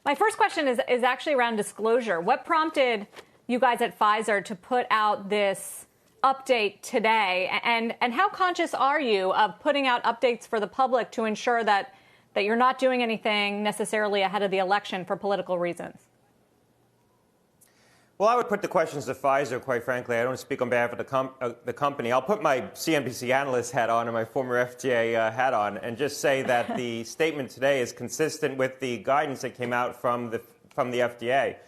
My first question is actually around disclosure. What prompted you guys at Pfizer to put out this update today? And how conscious are you of putting out updates for the public to ensure that you're not doing anything necessarily ahead of the election for political reasons? Well, I would put the questions to Pfizer, quite frankly. I don't speak on behalf of the company. I'll put my CNBC analyst hat on and my former FDA hat on and just say that the statement today is consistent with the guidance that came out from the FDA.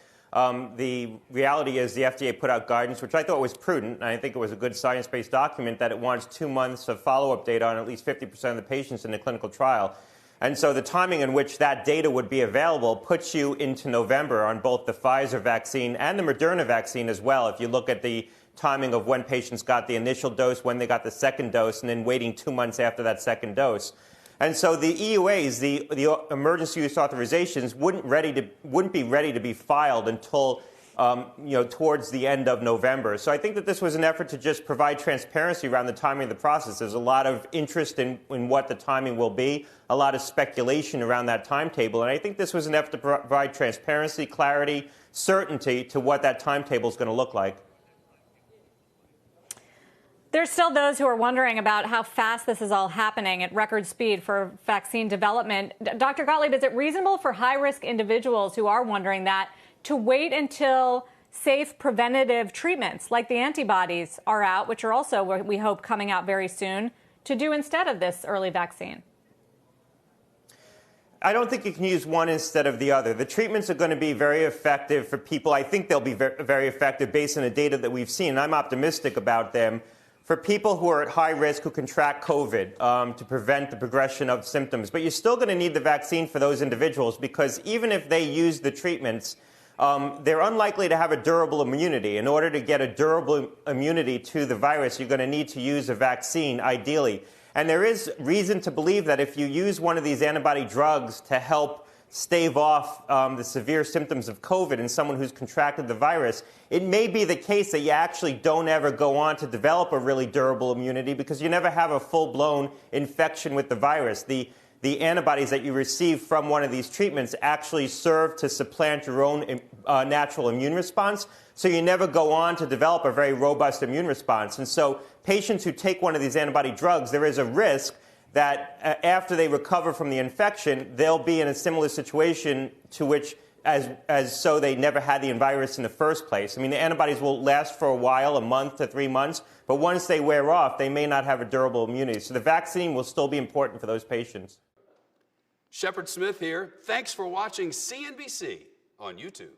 The reality is the FDA put out guidance, which I thought was prudent, and I think it was a good science-based document, that it wants 2 months of follow-up data on at least 50% of the patients in the clinical trial. And so the timing in which that data would be available puts you into November on both the Pfizer vaccine and the Moderna vaccine as well. If you look at the timing of when patients got the initial dose, when they got the second dose, and then waiting 2 months after that second dose. And so the EUAs, the emergency use authorizations, wouldn't be ready to be filed until towards the end of November. So I think that this was an effort to just provide transparency around the timing of the process. There's a lot of interest in what the timing will be, a lot of speculation around that timetable. And I think this was an effort to provide transparency, clarity, certainty to what that timetable is going to look like. There's still those who are wondering about how fast this is all happening at record speed for vaccine development. Dr. Gottlieb, is it reasonable for high-risk individuals who are wondering that to wait until safe preventative treatments like the antibodies are out, which are also, we hope, coming out very soon, to do instead of this early vaccine? I don't think you can use one instead of the other. The treatments are going to be very effective for people. I think they'll be very effective based on the data that we've seen. I'm optimistic about them. For people who are at high risk, who contract COVID to prevent the progression of symptoms. But you're still going to need the vaccine for those individuals because even if they use the treatments, they're unlikely to have a durable immunity. In order to get a durable immunity to the virus, you're going to need to use a vaccine, ideally. And there is reason to believe that if you use one of these antibody drugs to help stave off the severe symptoms of COVID in someone who's contracted the virus, it may be the case that you actually don't ever go on to develop a really durable immunity because you never have a full-blown infection with the virus. The antibodies that you receive from one of these treatments actually serve to supplant your own natural immune response, so you never go on to develop a very robust immune response. And so patients who take one of these antibody drugs, there is a risk that after they recover from the infection, they'll be in a similar situation to which as so they never had the virus in the first place. I mean, the antibodies will last for a while, a month to 3 months, but once they wear off, they may not have a durable immunity. So the vaccine will still be important for those patients. Shepard Smith here. Thanks for watching CNBC on YouTube.